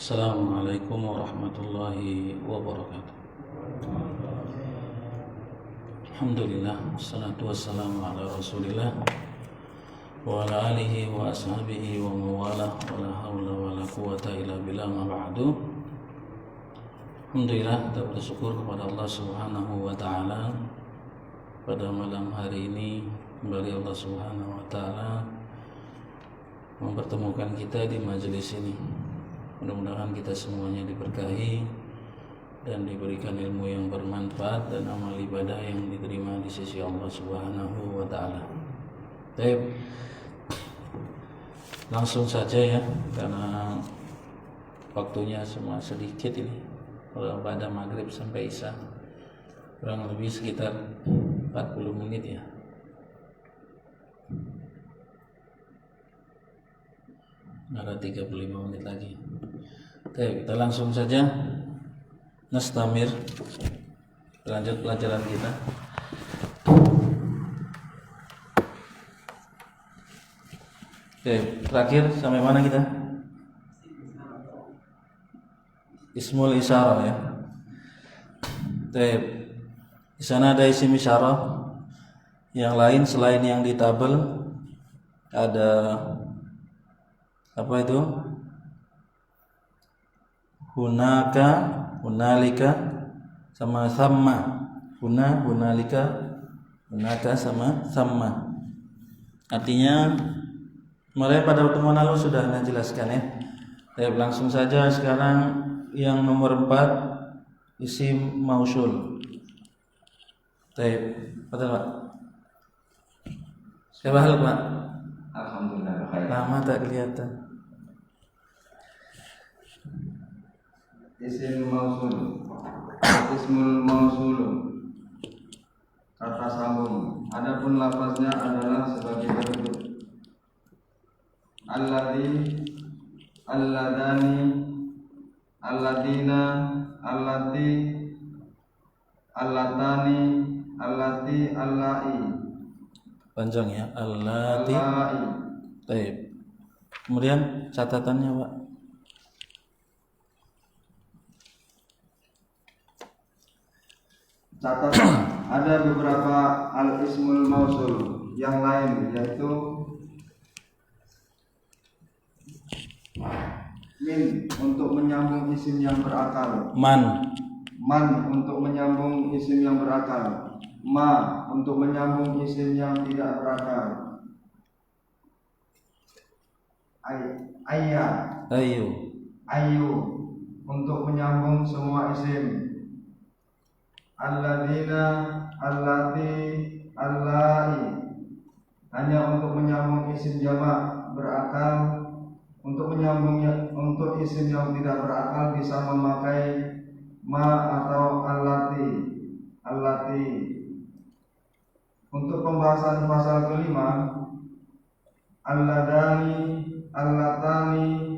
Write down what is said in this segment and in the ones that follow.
Assalamualaikum warahmatullahi wabarakatuh. Alhamdulillah, wassalatu wassalamu ala rasulillah wa ala alihi wa ashabihi wa mawalah, wa la hawla wa la quwata illa billah, ma ba'du. Alhamdulillah, kita bersyukur kepada Allah subhanahu wa ta'ala. Pada malam hari ini kembali Allah subhanahu wa ta'ala mempertemukan kita di majelis ini. Mudah-mudahan kita semuanya diberkahi dan diberikan ilmu yang bermanfaat dan amal ibadah yang diterima di sisi Allah Subhanahu wa taala. Baik. Langsung saja ya, karena waktunya semua sedikit ini. Kalau pada maghrib sampai isya kurang lebih sekitar 40 menit ya. Ada 35 menit lagi. Oke, kita langsung saja nastamir lanjut pelajaran kita. Oke, terakhir sampai mana kita? Ismul isyarah ya. Oke, di sana ada isim isyarah. Yang lain selain yang di tabel ada apa itu? Hunaka, hunalika sama sama. Hunalika, hunaka sama sama. Artinya kemarin pada pertemuan lalu sudah Anda jelaskan ya. Baik, langsung saja sekarang yang nomor 4 isim mausul. Baik, betul Pak. Siapa hal Pak? Alhamdulillah. Lama tak kelihatan. Isim mausul, ismul mausul, kata sambung. Adapun lafaznya adalah sebagai berikut: alladzi, alladani, alladina, allati, allatani, allati, allai. Panjang ya, allati. Baik. Kemudian catatannya Pak. Catatan, ada beberapa al-ismul mausul yang lain, yaitu min untuk menyambung isim yang berakal, Man untuk menyambung isim yang berakal, ma untuk menyambung isim yang tidak berakal, ayu untuk menyambung semua isim, alladzina, allati, allai hanya untuk menyambung isim jamak berakal. Untuk menyambungnya untuk isim yang tidak berakal bisa memakai ma atau allati. Untuk pembahasan pasal kelima, alladani, allatani,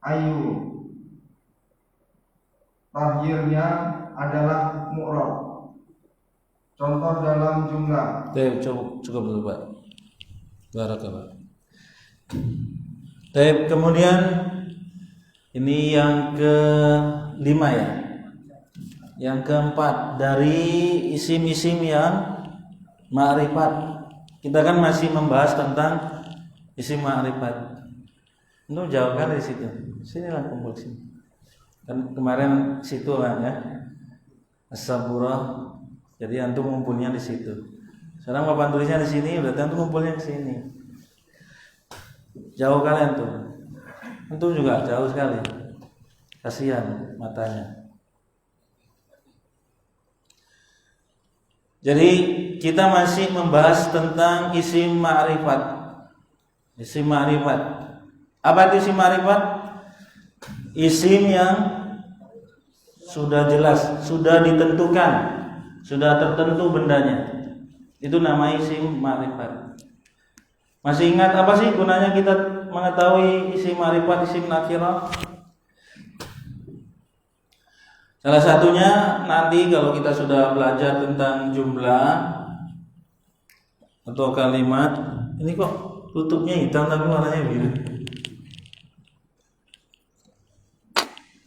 ayu tahyirnya adalah mu'rab. Contoh dalam jumlah. cukup dulu Pak. Barakallah. Baik, kemudian ini yang ke-5 ya. Yang ke-4 dari isim-isim yang ma'rifat. Kita kan masih membahas tentang isim ma'rifat. Untuk jauh kan dari situ. Sinilah kumpul sini. Kan kemarin situ lah ya. As-saburah. Jadi antum ngumpulnya di situ. Sekarang papan tulisnya di sini, berarti antum ngumpulnya di sini. Jauh kalian tuh. Antum juga jauh sekali. Kasihan matanya. Jadi kita masih membahas tentang isim ma'rifat. Isim ma'rifat. Apa itu isim ma'rifat? Isim yang sudah jelas, sudah ditentukan, sudah tertentu bendanya. Itu nama isim ma'rifat. Masih ingat apa sih gunanya kita mengetahui isim ma'rifat, isim nakirah? Salah satunya nanti kalau kita sudah belajar tentang jumlah atau kalimat. Ini kok tutupnya hitam tapi warnanya biru.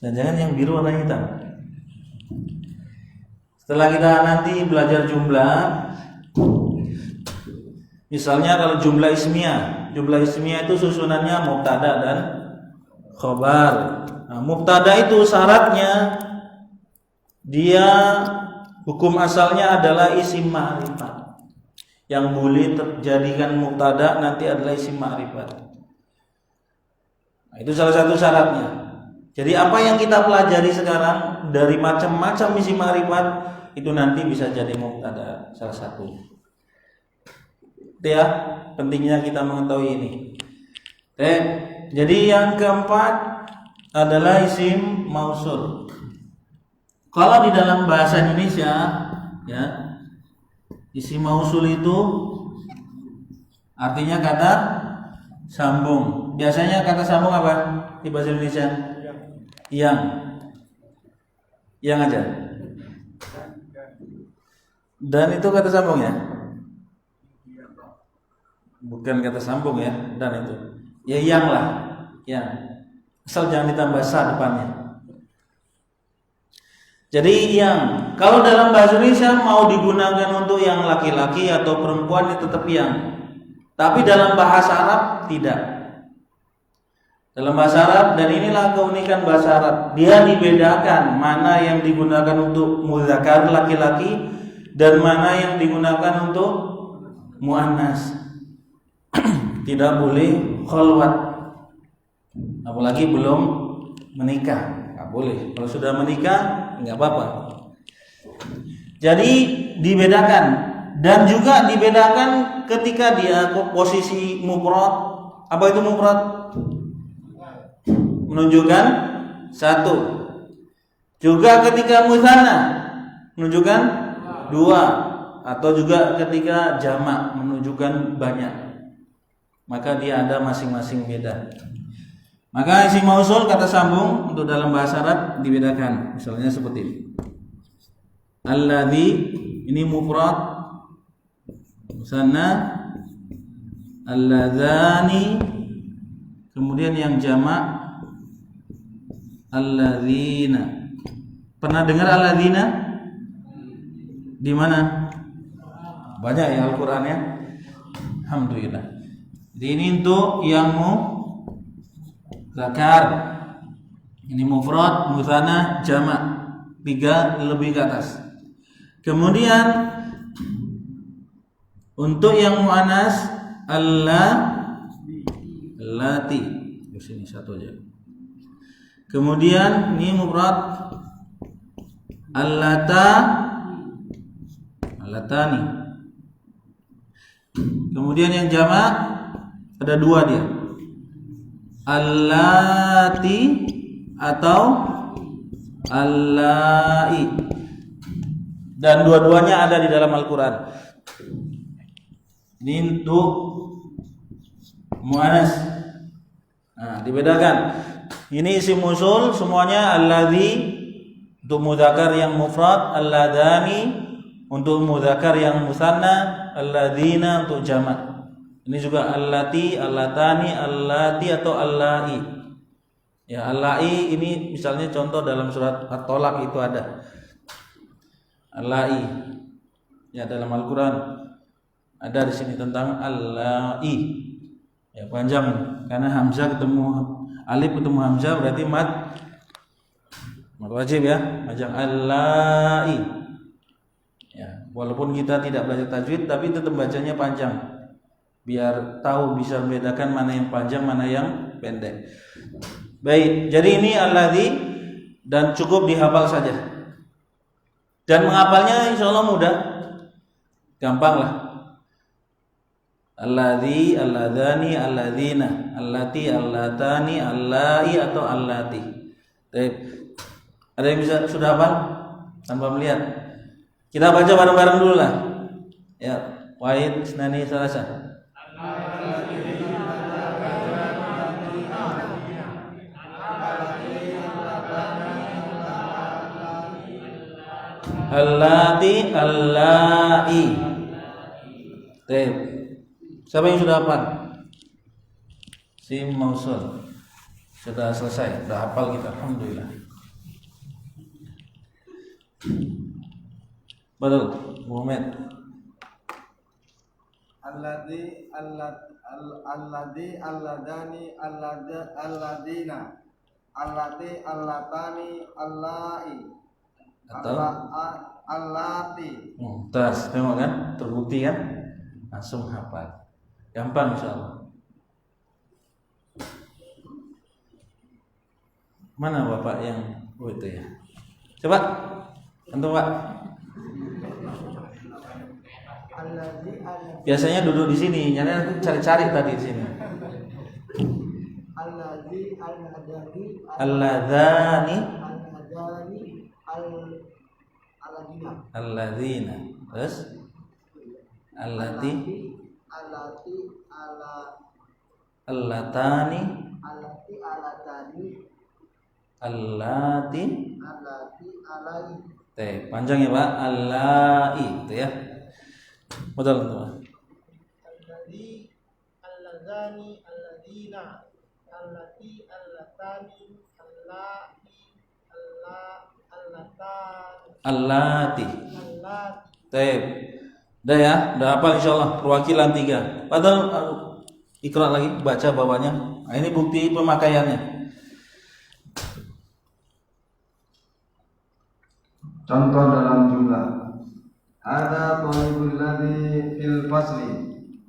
Dan jangan yang biru warna hitam. Setelah kita nanti belajar jumlah, misalnya kalau jumlah ismiyah itu susunannya mubtada dan khobar. Nah, mubtada itu syaratnya dia hukum asalnya adalah isim ma'rifat. Yang boleh terjadikan mubtada nanti adalah isim ma'rifat. Nah, itu salah satu syaratnya. Jadi apa yang kita pelajari sekarang dari macam-macam isim ma'rifat itu nanti bisa jadi mubtada salah satu. Itu ya, pentingnya kita mengetahui ini. Jadi yang keempat adalah isim mausul. Kalau di dalam bahasa Indonesia, ya, isim mausul itu artinya kata sambung. Biasanya kata sambung apa di bahasa Indonesia? Yang aja. Dan itu kata sambung ya? Bukan kata sambung ya, dan itu. Ya yang lah, yang. Asal jangan ditambah sa depannya. Jadi yang, kalau dalam bahasa Indonesia mau digunakan untuk yang laki-laki atau perempuan itu tetap yang. Tapi dalam bahasa Arab tidak. Dalam bahasa Arab, dan inilah keunikan bahasa Arab, dia dibedakan mana yang digunakan untuk muzakkar laki-laki dan mana yang digunakan untuk muannas. Tidak boleh khalwat, apalagi belum menikah, nggak boleh. Kalau sudah menikah nggak apa-apa. Jadi dibedakan, dan juga dibedakan ketika dia posisi mufrad. Apa itu mufrad? Menunjukkan satu. Juga ketika mutsanna menunjukkan dua, atau juga ketika jamak menunjukkan banyak. Maka dia ada masing-masing beda. Maka isim mausul kata sambung untuk dalam bahasa Arab dibedakan. Misalnya seperti ini. Alladzi ini mufrad, musanna, alladzani, kemudian yang jamak alladzina. Pernah dengar alladzina? Di mana? Banyak ya Al-Qur'an ya. Alhamdulillah. Jadi ini untuk yang muzakkar. Ini mufrad, mutsanna, jamak. 3 lebih ke atas. Kemudian untuk yang muannas allati. Di sini satu aja. Kemudian ini mufrad allatani. Kemudian yang jamak ada 2 dia. Allati atau allai. Dan dua-duanya ada di dalam Al-Qur'an. Ini untuk muannas. Nah, dibedakan. Ini isim mausul semuanya alladzi untuk mudzakkar yang mufrad, alladzani untuk mudzakkar yang musanna, alladzina untuk jamak. Ini juga allati, allatani, allati atau allai. Ya, allai ini misalnya contoh dalam surat At-Tolak itu ada. Allai. Ya, dalam Al-Qur'an ada di sini tentang allai. Ya, panjang karena hamzah ketemu alif ketemu hamzah berarti mad wajib ya, panjang allai. Ya, walaupun kita tidak belajar tajwid tapi tetap bacanya panjang. Biar tahu bisa membedakan mana yang panjang mana yang pendek. Baik, jadi ini alladzi dan cukup dihafal saja. Dan menghafalnya insyaallah mudah. Gampang lah. Alladzi, alladzani, alladzina, allati, allatani, allai atau allati. Baik. Ada yang bisa sudah hafal tanpa melihat? Kita baca bareng-bareng dulu lah. Ya, wahid, isnani, salasa. Allati, allai. Baik. Siapa yang sudah hafal? Sim mausul. Sudah selesai, sudah hafal kita, alhamdulillah. Betul, Muhammad. Alladzi alladzi alladani alladina allati allatani allai Atau allati. Tas, tengok kan? Terbukti kan? Langsung hafal. Gampang insyaallah. Mana Bapak yang itu ya? Coba. Antum, Pak. Biasanya duduk di sini, nyari cari-cari tadi di sini. Alladzani alladzina. Terus allati allatani allati alai. Panjang ya Pak, allai itu ya. Betul teman. Alladzani alladina allati allatani Allati. Baik. Udah ya, udah hafal insyaallah perwakilan 3. Padahal ikra lagi baca bawahnya. Nah, ini bukti pemakaiannya. Contoh dalam jumlah. Ada talibul ladzi fil fasli.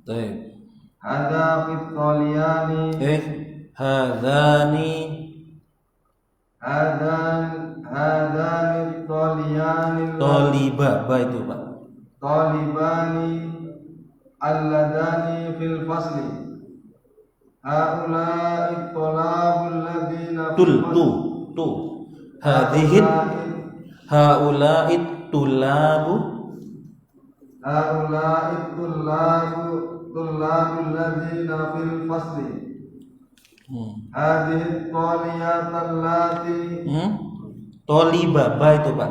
Baik. Ada fit taliyani. Hadani taliyani taliba, itu Pak. talibani alladani fil fasli. Haula'i talabul ladzina tu. Hadhihi haula'i tulabu tullabul ladzina fil fasli. Hadhihi taliyat allati Toliba, itu Pak.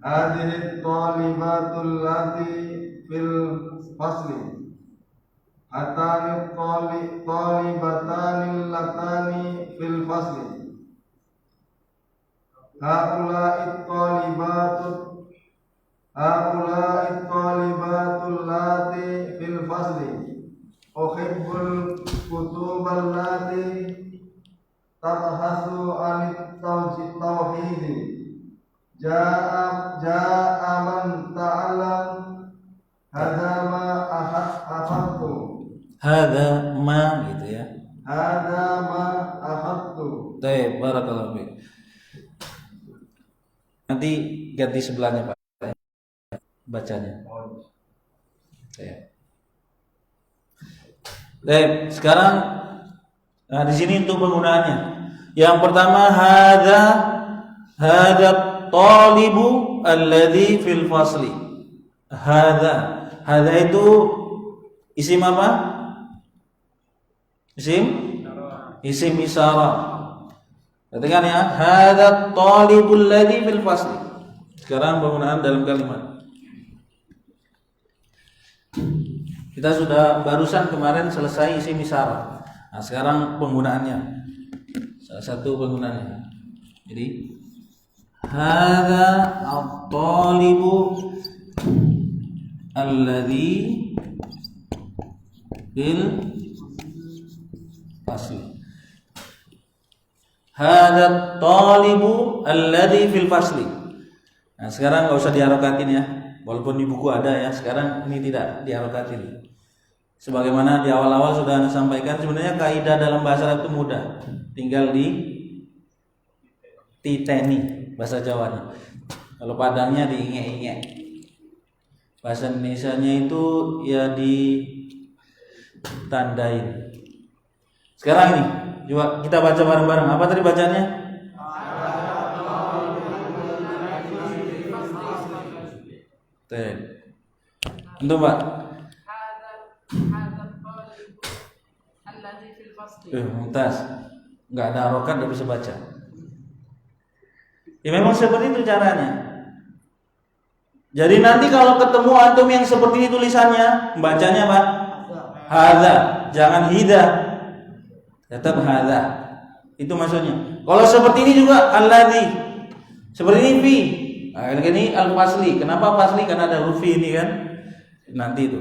Hadhihi talibatul lati fil fasli. Atani talibatani latani fil fasli. Haula'i talibatul lati fil fasli. Uhibbul kutubal lati tabhasu anit tauhidi. Ja'a man ta'allam. Hadza ma akhadtu. Hadza ma gitu ya. Hadza ma akhadtu. Baik, barakallahu fiik. Nanti ganti sebelahnya Pak bacanya. Ya. Baik, sekarang di sini untuk penggunaannya. Yang pertama hadza talibu alladzi fil fasli. Hadza itu isim apa? Isim isyarah. Perhatikan ya, hadza talibul ladzi fil fasli. Sekarang penggunaan dalam kalimat. Kita sudah barusan kemarin selesai isim isyarah. Nah, sekarang penggunaannya. Salah satu penggunaannya. Jadi hadza at-talibu alladzi fil fasli. Hadza at-talibu alladzi fil fasli. Nah, sekarang enggak usah diharokatin ya. Walaupun di buku ada ya, sekarang ini tidak diharokatin. Sebagaimana di awal-awal sudah Anda sampaikan, sebenarnya kaidah dalam bahasa Arab itu mudah. Tinggal titeni bahasa Jawanya. Kalau Padangnya diinge-inge. Bahasa Indonesianya itu ya ditandain. Sekarang ini, coba kita baca bareng-bareng. Apa tadi bacanya? Untuk Pak. Mumtaz. Enggak ada harokat, enggak bisa baca. Ya memang seperti itu caranya. Jadi nanti kalau ketemu antum yang seperti ini tulisannya, bacanya Pak, hadza, jangan hida. Tetap hadza. Itu maksudnya. Kalau seperti ini juga alladzi. Seperti ini fi. Nah, ini al-fasli. Kenapa fasli? Karena ada huruf fi ini kan. Nanti itu.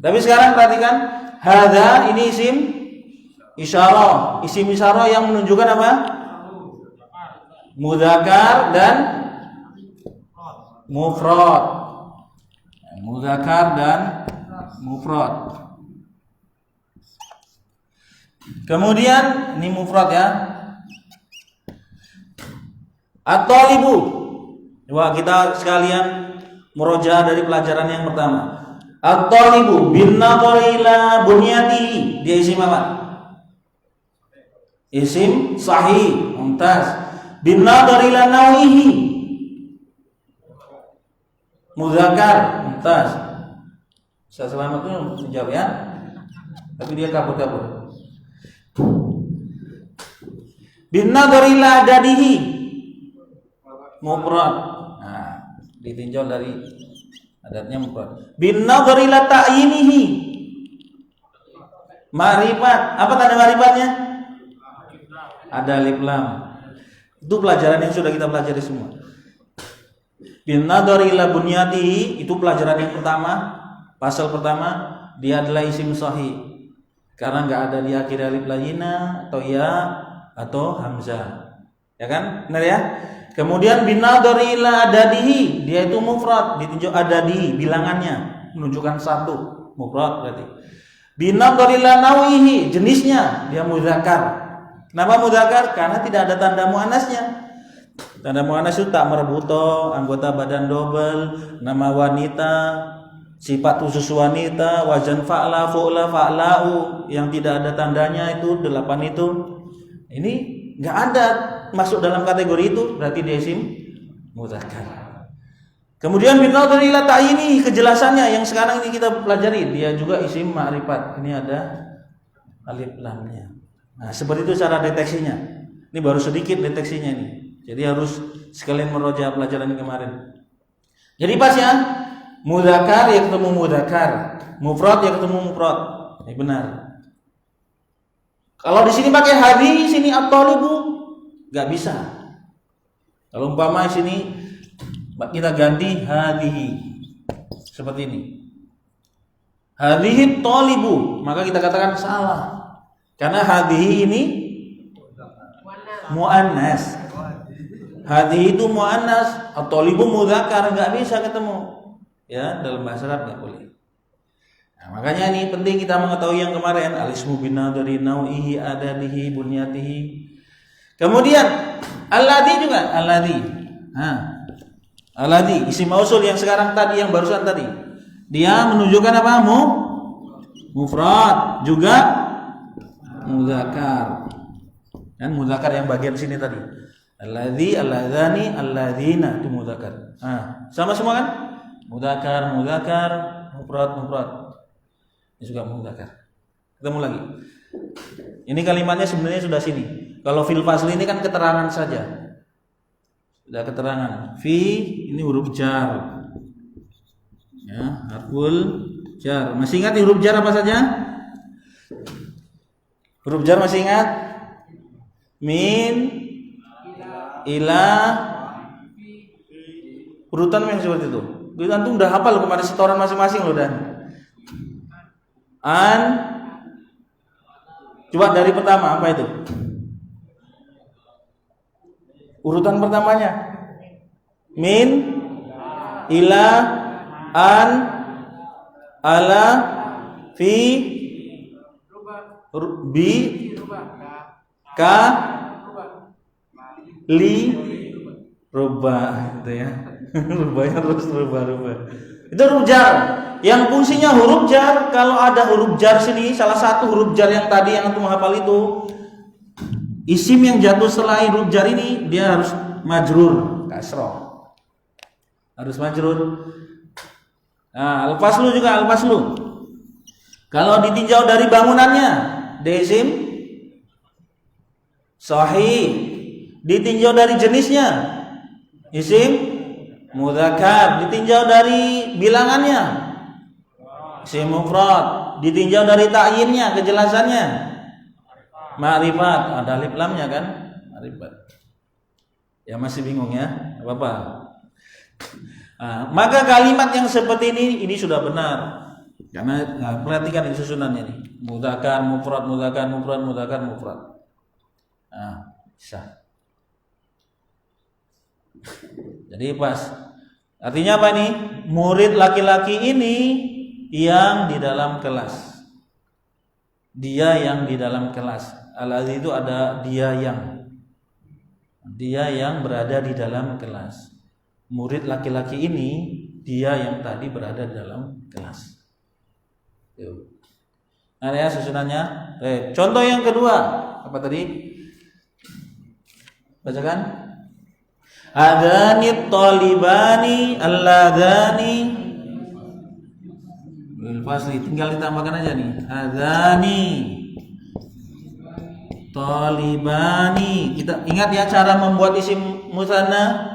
Tapi sekarang perhatikan, hadza ini isim isyarah. Isim isyarah yang menunjukkan apa? Mudzakkar dan mufrad. Mudzakkar dan mufrad. Kemudian ini mufrad ya. At-talibu. Coba kita sekalian murojaah dari pelajaran yang pertama. At-talibu bin nadhari ila bunyatihi. Dia isim apa? Isim sahih. Mumtaz. Bin nadhari ila nawihi. Mudzakkar. Mumtaz. Saya selamat dulu menjawab ya. Tapi dia kabur-kabur. Bin nadhari ila adadihi. Mufrad. Nah, ditinjau dari adatnya mufrad. Bin nadhari ila ta'yinihi. Ma'rifat. Apa tanda ma'rifatnya? Ada alif lam. Itu pelajaran yang sudah kita pelajari semua. Bin nadhari ila bunyatihi itu pelajaran yang pertama, pasal pertama, dia adalah isim sahih. Karena enggak ada di akhir alif layyina atau ya atau hamzah. Ya kan? Benar ya? Kemudian bin nadhari ila adadihi, dia itu mufrad, ditunjuk adadihi bilangannya, menunjukkan satu, mufrad berarti. Bin nadhari ila nawihi, jenisnya dia mudzakkar. Kenapa mudzakkar? Karena tidak ada tanda muannasnya. Tanda muannas itu tak marbuto, anggota badan double, nama wanita, sifat khusus wanita, wazan fa'la, fu'la, fa'la'u, yang tidak ada tandanya itu 8 itu. Ini enggak ada masuk dalam kategori itu, berarti dia isim mudzakkar. Kemudian bin nadhari ila ta'yini, kejelasannya yang sekarang ini kita pelajari, dia juga isim ma'rifat. Ini ada alif lamnya. Nah, seperti itu cara deteksinya. Ini baru sedikit deteksinya ini. Jadi harus sekalian meroja pelajaran kemarin. Jadi pas ya, mudzakkar ya ketemu mudzakkar, mufrad ya ketemu mufrad. Ini benar. Kalau di sini pakai hadhi, sini at-talibu, enggak bisa. Kalau umpama di sini kita ganti hadhihi. Seperti ini. Hadhihi talibu, maka kita katakan salah. Karena hadhihi ini muannas. Hadhihi itu muannas, at-talibu mudzakkar, enggak bisa ketemu. Ya, dalam bahasa Arab enggak boleh. Nah, makanya ini penting kita mengetahui yang kemarin al-ismu bin nadhari nau'ihi adadihi bunyatihi. Kemudian alladhi juga, alladhi. Alladhi isim mausul yang sekarang tadi, yang barusan tadi. Dia menunjukkan apa? Mufrad, juga mudzakkar. Dan mudzakkar yang bagian sini tadi. Alladhi, alladzani, alladzina itu mudzakkar. Sama semua kan? Mudzakkar, mudzakkar, mufrad, mufrad. Ini juga mudzakkar. Ketemu lagi. Ini kalimatnya sebenarnya sudah sini. Kalau fil fasli ini kan keterangan saja. Sudah keterangan. Fi ini huruf jar. Ya, harful jar. Masih ingat huruf jar apa saja? Huruf jar masih ingat? Min, ila, urutan yang seperti itu. Kita antum udah hafal kemarin setoran masing-masing loh dan. An, coba dari pertama apa itu? Urutan pertamanya min, ila, an, ala, fi, bi, ka, li, rubah gitu ya. Rubahnya terus rubah. Itu huruf jar. Yang fungsinya huruf jar, kalau ada huruf jar sini, salah satu huruf jar yang tadi yang antum hafal itu, isim yang jatuh setelah huruf jar ini dia harus majrur, kasroh. Harus majrur. Nah, al-faslu juga al-faslu. Kalau ditinjau dari bangunannya, isim sahih. Ditinjau dari jenisnya, isim mudzakkar. Ditinjau dari bilangannya, isim mufrad. Ditinjau dari ta'yinnya, kejelasannya, ma'rifat. Ada alif lamnya kan? Ma'rifat. Ya masih bingung ya? Gak apa-apa. Maka kalimat yang seperti ini sudah benar. Karena perhatikan ini susunannya nih. Mudzakkar, mufrad, mudzakkar, mufrad, mudzakkar, mufrad. Bisa. Jadi pas. Artinya apa nih? Murid laki-laki ini yang di dalam kelas. Dia yang di dalam kelas. Alladzi itu ada dia yang. Dia yang berada di dalam kelas. Murid laki-laki ini dia yang tadi berada di dalam kelas. Nah ya susunannya. Contoh yang kedua apa tadi? Bacakan. Adzani talibani alladani bil fasli, tinggal ditambahkan aja nih. Adzani talibani. Kita ingat ya cara membuat isim musanna.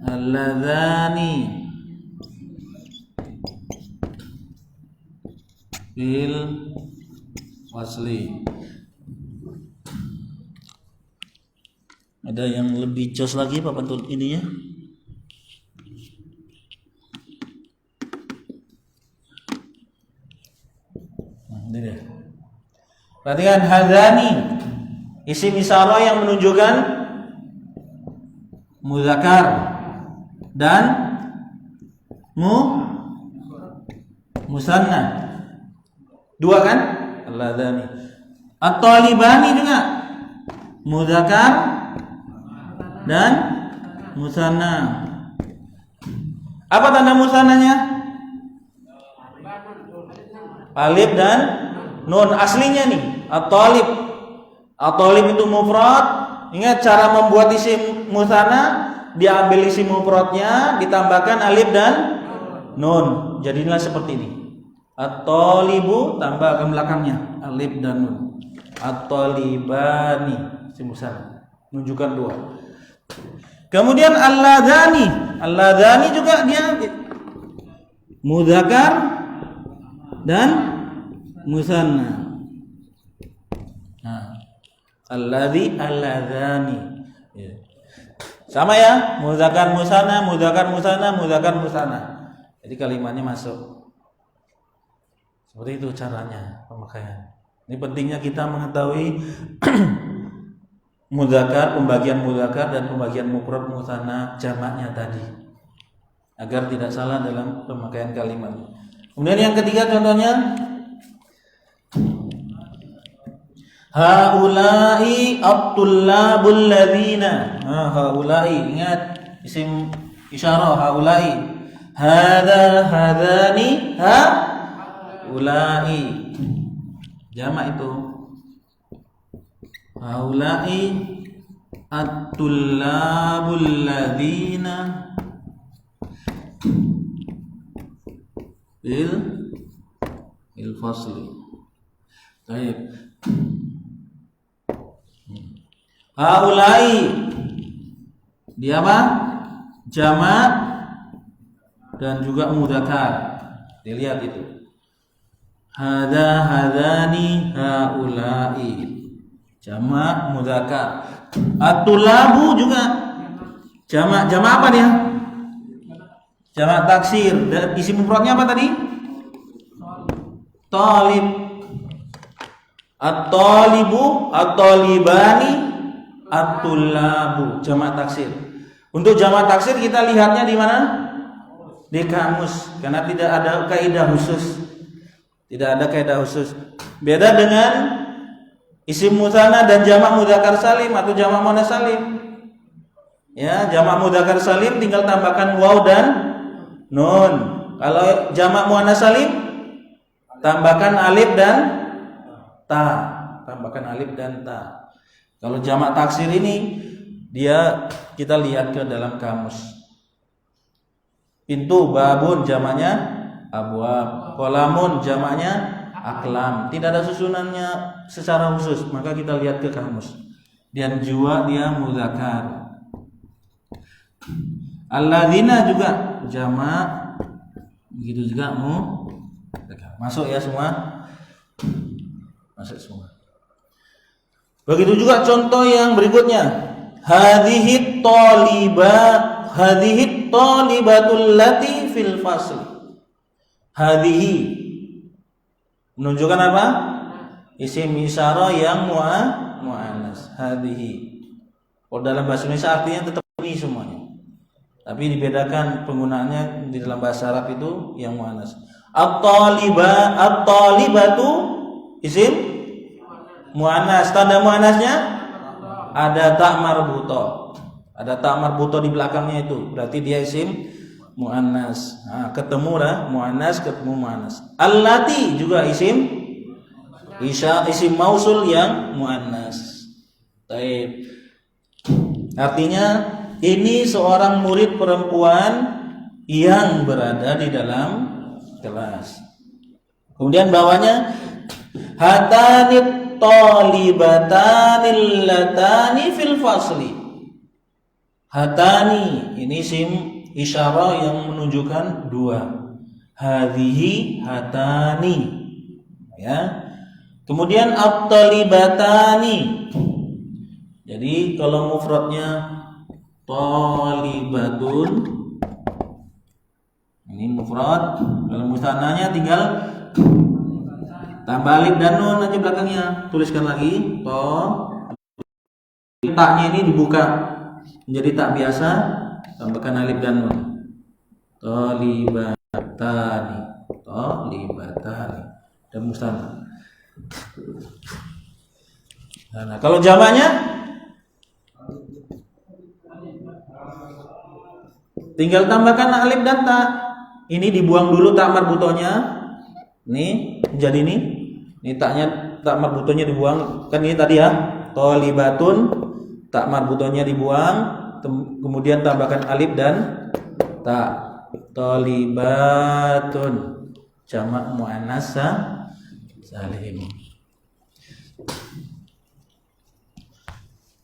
Alladzani bil wasli. Ada yang lebih jos lagi Pak Pantun ininya? Ini deh. Perhatikan hadzani, isim isyarah yang menunjukkan mudzakkar dan musanna. Dua kan? Alladzani. At-talibani juga mudzakkar dan musanna. Apa tanda musannanya? Alif dan nun. Aslinya nih at-talib. At-talib itu mufrad. Ingat cara membuat isim musanna, diambil isim mufradnya, ditambahkan alif dan nun. Jadilah seperti ini. At-talibu tambah ke belakangnya alif dan nun. At-talibani isim musanna. Menunjukkan dua. Kemudian alladzani juga dia mudzakkar dan musanna. Alladzani. Sama ya, mudzakkar musanna, mudzakkar musanna, mudzakkar musanna. Jadi kalimatnya masuk. Seperti itu caranya pemakaian. Ini pentingnya kita mengetahui mudzakkar, pembagian mudzakkar dan pembagian mufrad musanna jamaknya tadi, agar tidak salah dalam pemakaian kalimat. Kemudian yang ketiga contohnya haula'i at-tullabul ladzina. Haula'i, ingat isim isyarah haula'i. Hadzani haula'i. Jamak itu. Haula'i at-tullabul ladzina bil fasli. Baik. Haula'i dia apa? Jamak dan juga mudzakkar. Dilihat itu. Hadzani haula'i. Jamak mudzakkar. At-tullabu juga jamak apa dia? Jamak taksir. Dan isi mufradnya apa tadi? Talib. At-talibu, at-talibani, at-tullabu. Jamak taksir. Untuk jamak taksir kita lihatnya di mana? Di kamus. Karena tidak ada kaidah khusus. Tidak ada kaidah khusus. Beda dengan isim musanna dan jamak mudzakkar salim atau jamak muannats salim. Ya, jamak mudzakkar salim tinggal tambahkan waw dan nun. Kalau jamak muannats salim tambahkan alif dan ta. Tambahkan alif dan ta. Kalau jamak taksir ini dia kita lihat ke dalam kamus. Pintu, babun jamaknya abwab, qalamun jamaknya aklam. Tidak ada susunannya secara khusus, maka kita lihat ke kamus. Dan juga dia mudzakkar. Alladzina juga jamak, begitu juga mudzakkar. Masuk ya semua? Masuk semua. Begitu juga contoh yang berikutnya. hadhihi talibatul lati fil fasli. Hadhihi menunjukkan apa? Isim isyarah yang muannas. Hadhihi. Kalau dalam bahasa Indonesia artinya tetap ini semuanya. Tapi dibedakan penggunaannya di dalam bahasa Arab itu yang muannas. At-talibatu isim muannas. Tanda muannasnya ada ta marbuto. Ada ta marbuto di belakangnya itu. Berarti dia isim muannas. Nah, ketemu dah muannas ketemu muannas. Allati juga isim mausul yang muannas. Baik. Artinya ini seorang murid perempuan yang berada di dalam kelas. Kemudian bawahnya hatanit talibatanil latani fil fasli. Hatani ini isim isyarah yang menunjukkan dua. Hadhihi hatani. Ya. Kemudian at-talibatani. Jadi kalau mufradnya talibatun ini mufrad, kalau mustannanya tinggal tambah alif dan nun aja belakangnya. Tuliskan lagi taknya ini dibuka menjadi tak biasa, tambahkan alif dan nun. Talibatani dan mustanna. Nah, kalau jamaknya tinggal tambahkan alif dan ta. Ini dibuang dulu tak marbutonya. Nih menjadi ini. Ini taknya tak marbutonya dibuang. Kan ini tadi ya. Talibatun tak marbutonya dibuang. Kemudian tambahkan alif dan ta. Talibatun jamak muannas salim.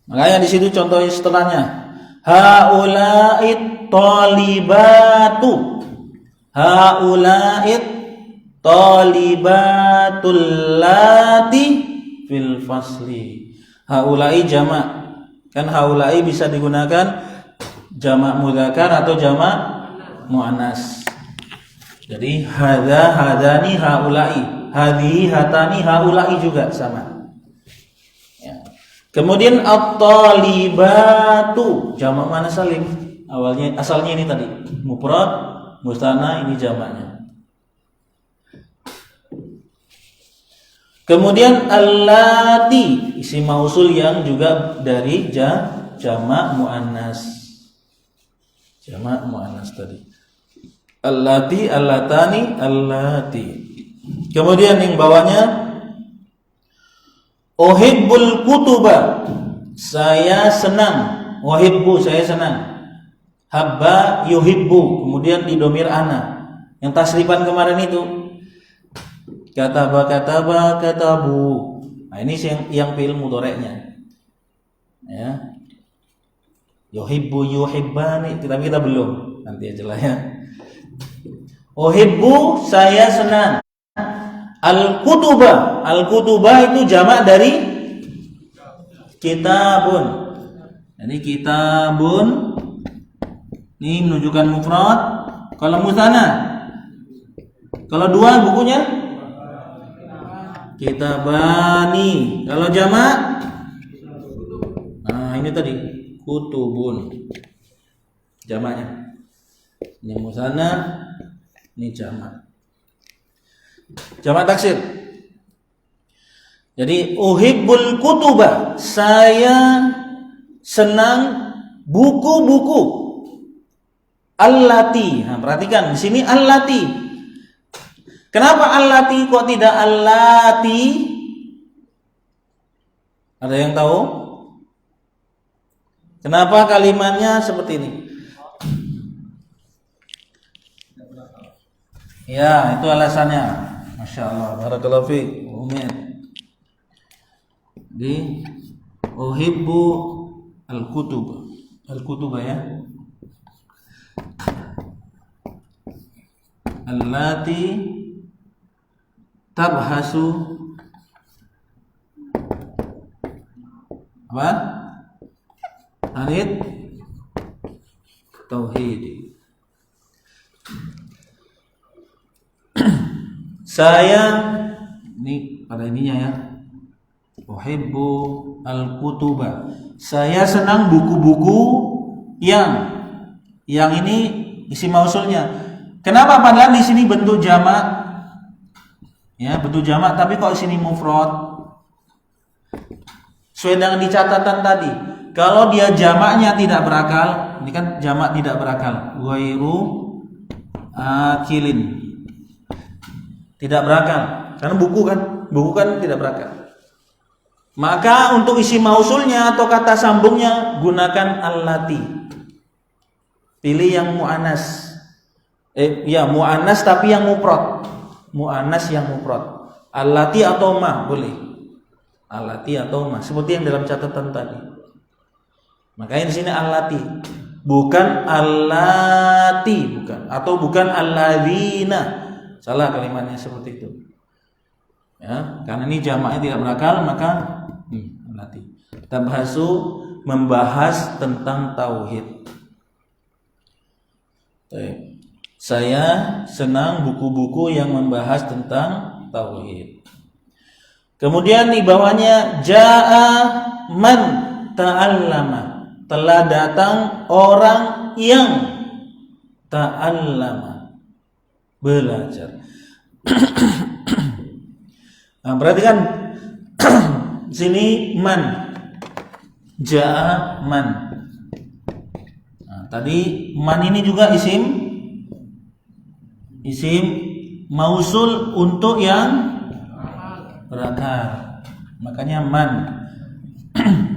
Makanya di situ contoh setelahnya. Haula'it talibatu. Haula'it talibatul lati fil fasli. Haula'i jamak. Kan haula'i bisa digunakan jamak mudzakkar atau jamak muannas. Jadi hadani haula'i. Hadhihi hatani haula'i juga sama. Kemudian at-talibatu jamak mana salim? Asalnya ini tadi mufrad, mustanna, ini jamaknya. Kemudian allati isim mausul yang juga dari jamak muannas. Jamak muannas tadi. Allati, allatani, allati. Kemudian yang bawahnya uhibbul kutuba, saya senang. Uhibbu, saya senang. Habba yuhibbu, kemudian didomir ana. Yang tasrifan kemarin itu kataba katabu. Nah, ini yang fi'il mudhari'nya. Ya. Yuhibbu yuhibbani, tapi kita belum. Nanti aja lah ya. Uhibbu, saya senang. Al-kutubah itu jamak dari kitabun. Jadi kitabun ini menunjukkan mufrad. Kalau musanna, kalau dua bukunya kitabani. Kalau jamak, nah ini tadi kutubun jamaknya. Ini musanna, ini jamak. Jamak taksir. Jadi uhibbul kutuba, saya senang buku-buku. Allati. Nah, perhatikan di sini allati. Kenapa allati kok tidak allati? Ada yang tahu? Kenapa kalimatnya seperti ini? Ya, itu alasannya. Masya Allah, barakallahu fiik. Di uhibbu al-kutub ya. Allati tabhasu apa? Arid tauhid. Saya ini pada ininya ya. Uhibbu al-kutuba. Saya senang buku-buku yang ini isi mausulnya. Kenapa padahal di sini bentuk jamak? Ya, bentuk jamak tapi kok di sini mufrad? Sesuai dengan di catatan tadi. Kalau dia jamaknya tidak berakal, ini kan jamak tidak berakal. Ghairu akilin. Tidak berakal. Karena buku kan tidak berakal. Maka untuk isi mausulnya atau kata sambungnya gunakan allati. Pilih yang muannas. Muannas tapi yang mufrad. Muannas yang mufrad. Allati atau ma boleh. Allati atau ma seperti yang dalam catatan tadi. Makanya di sini allati, bukan allati, bukan, atau bukan alladzina. Salah kalimatnya seperti itu. Ya, karena ini jamaknya tidak berakal, maka allati. Kita membahas tentang tauhid. Saya senang buku-buku yang membahas tentang tauhid. Kemudian di bawahnya jaa man ta'allama. Telah datang orang yang ta'allama, belajar. Nah, perhatikan sini man, jaa man. Nah, tadi man ini juga isim mausul untuk yang berakal. Makanya man.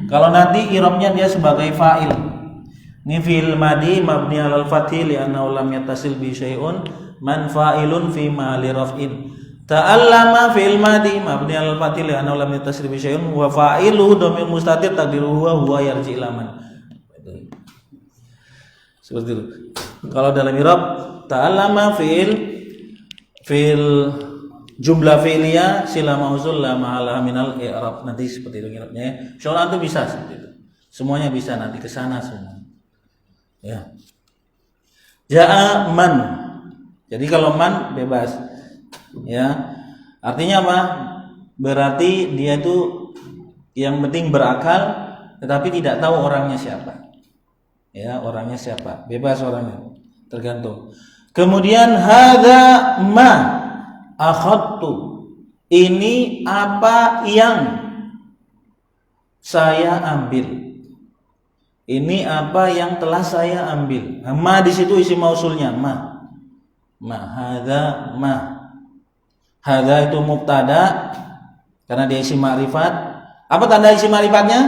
Kalau nanti i'rabnya dia sebagai fa'il. Ini fi'il madi mabni 'alal fathi li'annahu lam yattasil bi syai'un, man fa'ilun fi ma'ali raf'in. Ta'allama fi'il madi mabni 'alal fathi li'annahu lam yattasil bi syai'un wa fa'iluhu dhamir mustatir taqdiruhu huwa yarji ila man. Seperti itu. Kalau dalam i'rab ta'allama fi'il jumlah fi'liyah sila mausul la ma'ala minal i'rab. Nanti seperti itu i'rabnya ya. Insyaallah itu bisa seperti itu. Semuanya bisa nanti ke sana semua. Ya. Ja'a man. Jadi kalau man bebas. Ya. Artinya apa? Berarti dia itu yang penting berakal tetapi tidak tahu orangnya siapa. Ya, orangnya siapa? Bebas orangnya. Tergantung. Kemudian hadza ma akhadtu, ini apa yang saya ambil. Ini apa yang telah saya ambil. Ma di situ isi mausulnya ma. Hadza ma. Hadza itu mubtada karena dia isi ma'rifat. Apa tanda isi ma'rifatnya?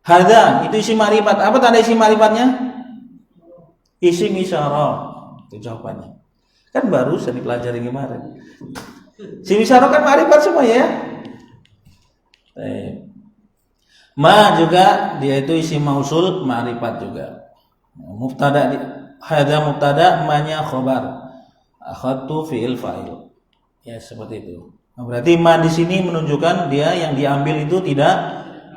Hadza itu isi ma'rifat. Apa tanda isi ma'rifatnya? Isim isyarah. Itu jawabannya. Kan baru saya dipelajari kemarin. Si isyarah kan ma'rifat semua ya. Ma juga dia itu isi mausul ma'rifat juga. Mubtada hadza mubtada, ma-nya khabar. Akhadtu fi'il fa'il. Ya seperti itu. Nah, berarti ma di sini menunjukkan dia yang diambil itu tidak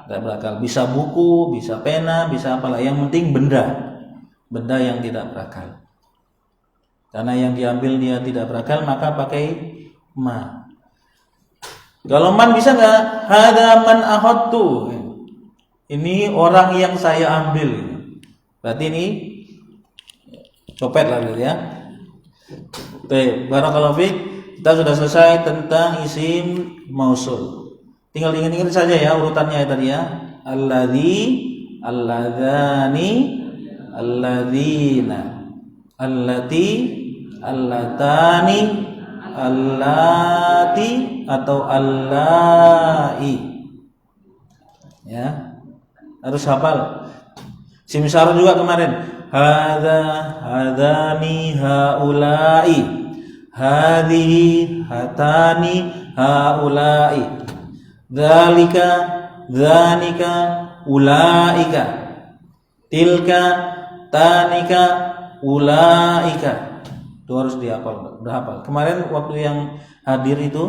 berakal. Bisa buku, bisa pena, bisa apalah. Yang penting benda yang tidak berakal. Karena yang diambil dia tidak berakal, maka pakai ma. Kalau man bisa nggak? Hadza man akhadtu. Ini orang yang saya ambil. Berarti ini copet lah gitu ya. Baik, barakallahu fiik. Kita sudah selesai tentang isim mausul. Tinggal ingat-ingat saja ya urutannya tadi ya. Alladzi, alladzani, alladzina, allati, allatani, allati atau allai. Ya. Harus hafal. Isim isyarah juga kemarin. Hadza, hadzani, haula'i, hadhihi, hatani, haula'i, dzalika, dzanika, ulaika, tilka, tanika, ulaika. Itu harus dihafal, udah hafal. Kemarin waktu yang hadir itu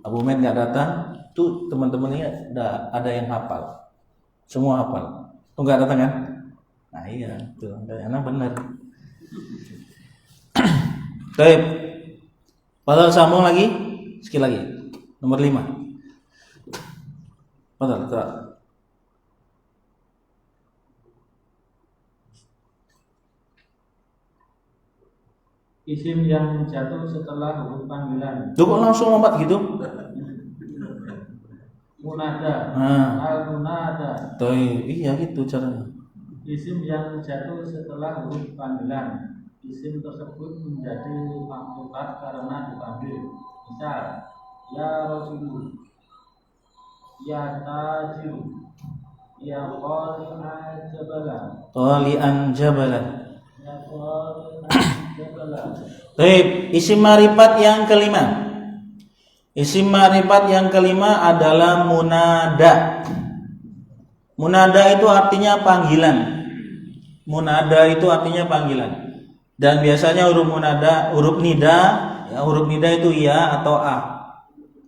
Abu Med nggak datang, tuh teman-temannya udah ada yang hafal, semua hafal. Oh enggak datang kan? Nah iya, tuh, anak benar. Baik. Padahal sambung lagi, sekali lagi. Nomor 5. Padahal gerak. Isim yang jatuh setelah huruf panggilan. Tuh kok langsung lompat gitu? Munada. Al-munada. Tuh, iya gitu caranya. Isim yang jatuh setelah huruf panggilan. Isim tersebut menjadi maklumat karena dipanggil. Misal, ya Rasulullah, ya Tajiru, ya Qali'an Jabalan, Tali'an jabalan. ya Qali'an Jabalan. Baik, isim ma'rifat yang kelima. Isim ma'rifat yang kelima adalah munada. Munada itu artinya panggilan. Munada itu artinya panggilan. Dan biasanya huruf munada, huruf nida, ya, huruf nida itu ya atau a.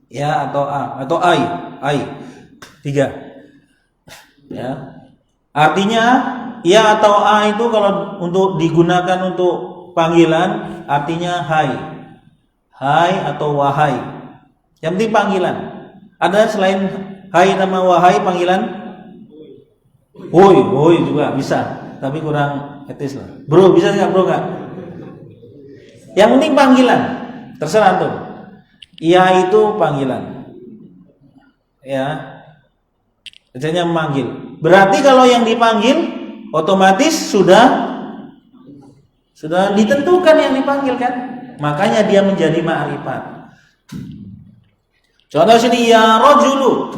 Ya atau a atau ai. 3. Ya. Artinya ya atau a itu kalau untuk digunakan untuk panggilan artinya hai. Hai atau wahai. Yang penting panggilan. Ada selain hai nama wahai panggilan? Woi juga bisa, tapi kurang etis lah. Bro, bisa nggak bro nggak? Yang penting panggilan, terserah tuh. Iya itu panggilan, ya. Biasanya memanggil. Berarti kalau yang dipanggil otomatis sudah ditentukan yang dipanggil kan? Makanya dia menjadi ma'rifat. Contoh sini ya rajulu.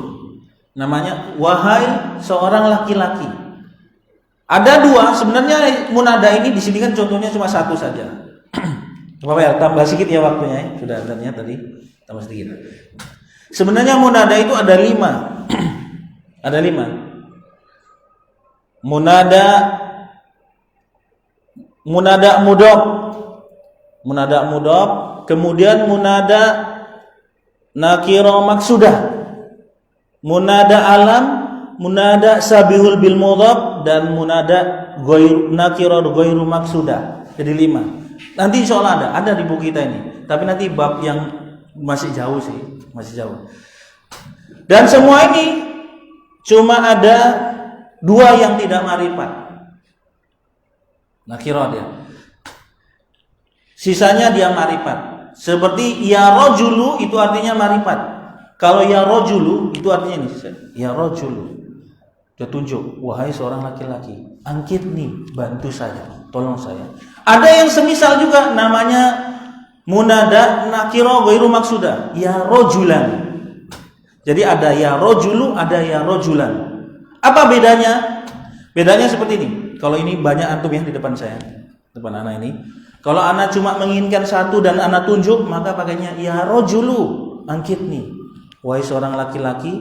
Namanya wahai seorang laki-laki. Ada 2 sebenarnya munada ini di sini kan contohnya cuma 1 saja. Apa ya? Tambah sedikit ya waktunya ya. Sudah adanya tadi tambah sedikit. Sebenarnya munada itu ada 5. Ada 5. Munada mudhof, kemudian munada nakira maksudah. Munada alam, munada sabihul bil mudhaf, dan munada nakira ghairu maksudah. Jadi 5. Nanti insyaallah ada di buku kita ini. Tapi nanti bab yang masih jauh sih, masih jauh. Dan semua ini cuma ada 2 yang tidak ma'rifat. Nakira dia. Sisanya dia ma'rifat. Seperti ya rajulu itu artinya ma'rifat. Kalau ya rajulu itu artinya ini, ya rajulu. Dia tunjuk, wahai seorang laki-laki, angkitni, bantu saya, tolong saya. Ada yang semisal juga namanya munada nakira ghairu maksudah, ya rajulan. Jadi ada ya rajulu, ada ya rajulan. Apa bedanya? Bedanya seperti ini. Kalau ini banyak antum yang di depan saya, depan anak ini. Kalau anak cuma menginginkan 1 dan anak tunjuk, maka pakainya ya rajulu, angkitni. Wahai seorang laki-laki,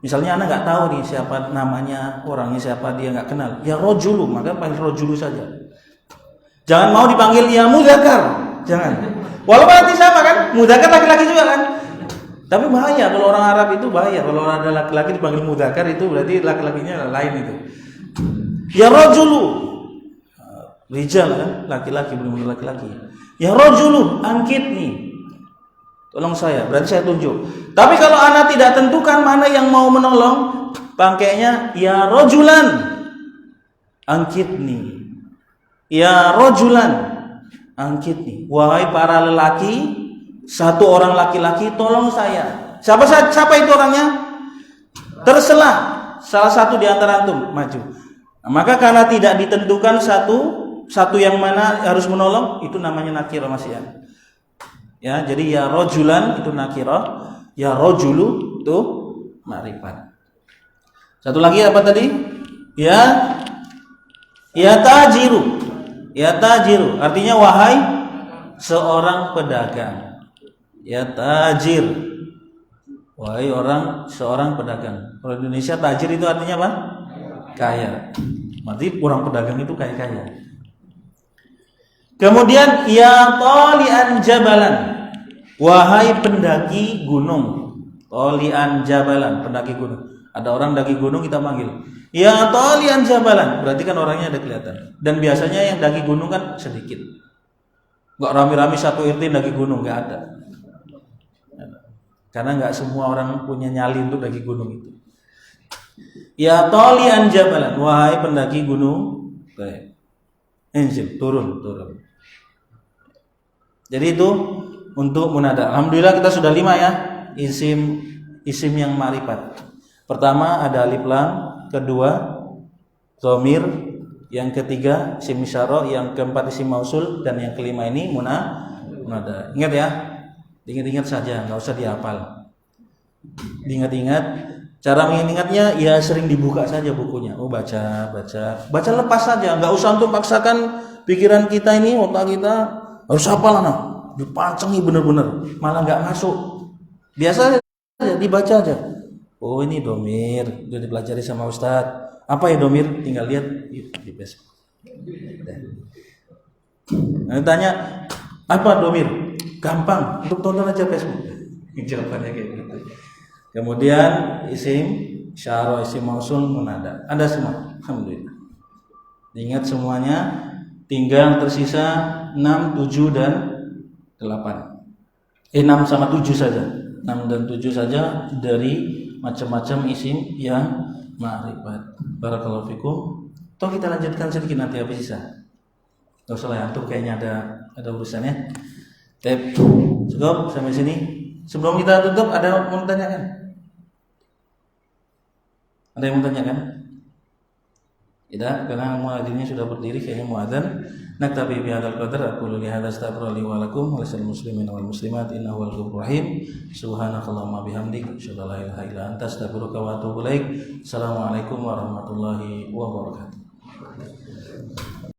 misalnya anak nggak tahu nih siapa namanya, orangnya siapa, dia nggak kenal. Ya rajulu, maka panggil rajulu saja. Jangan mau dipanggil ya mudzakar, jangan. Walaupun nanti sama kan, mudzakar laki-laki juga kan. Tapi bahaya kalau orang Arab itu bahaya. Kalau ada laki-laki dipanggil mudzakar itu berarti laki-lakinya lain itu. Ya rajulu, rijal kan, laki-laki belum laki-laki. Ya rajulu, angkitni. Tolong saya, berarti saya tunjuk. Tapi kalau anak tidak tentukan mana yang mau menolong, pakainya ya rajulan, angkitni. Ya rajulan, angkitni. Wahai para lelaki, 1 orang laki-laki, tolong saya. Siapa itu orangnya? Terserah salah satu di antara antum maju. Maka karena tidak ditentukan satu yang mana harus menolong, itu namanya nakirah masih ya. Ya, jadi ya rajulan itu nakirah, ya rajulu itu ma'rifat. Satu lagi apa tadi? Ya tajiru. Ya tajiru artinya wahai seorang pedagang. Ya tajir. Wahai seorang pedagang. Kalau di Indonesia tajir itu artinya apa? Kaya. Berarti orang pedagang itu kaya-kaya. Kemudian ya tali'an jabalan, wahai pendaki gunung. Tali'an jabalan, pendaki gunung. Ada orang daki gunung kita panggil, ya talian jabalan, berarti kan orangnya ada kelihatan. Dan biasanya yang daki gunung kan sedikit, nggak rame-rame satu RT daki gunung, nggak ada. Karena nggak semua orang punya nyali untuk daki gunung itu. Ya talian jabalan, wahai pendaki gunung, inzil, turun. Jadi itu untuk munada. Alhamdulillah kita sudah 5 ya, isim yang ma'rifat. Pertama ada alif lam, kedua dhamir, yang ketiga isim isyarah, yang keempat isim mausul, dan yang kelima ini munada. Ingat ya, ingat-ingat saja, nggak usah dihafal. Diingat-ingat. Cara mengingatnya ya sering dibuka saja bukunya. Oh baca lepas saja, nggak usah untuk paksakan pikiran kita ini, otak kita harus hafal anak, dipancengi bener-bener, malah nggak masuk. Biasa aja dibaca aja. Oh ini domir, udah dipelajari sama Ustadz. Apa ya domir? Tinggal lihat di Facebook. Nah, tanya apa domir? Gampang, untuk tonton aja Facebook. Jawabannya kayak gitu. Kemudian isim isyarah, isim mausul, munada. Ada semua. Alhamdulillah. Ingat semuanya. Tinggal tersisa 6, 7 dan 8. 6 sama 7 saja. 6 dan 7 saja dari macam-macam isim yang ma'rifat. Barakallahu fikum. Toh kita lanjutkan sedikit nanti habis sisa. Enggak usah lah, antum kayaknya ada urusannya. Cukup sampai sini. Sebelum kita tutup ada yang mau tanyakan? Ada yang mau tanyakan? Tidak, karena muadzinnya sudah berdiri kayaknya muadzin. Naktabi bihadzal qadar, aqulu li hadza astaghfirullahi wa lakum wa lisal muslimin wal muslimat innahu wal ghafurur rahim. Subhanakallahumma bihamdik, asyhadu an la ilaha illa anta, astaghfiruka wa atubu ilaik. Assalamualaikum warahmatullahi wabarakatuh.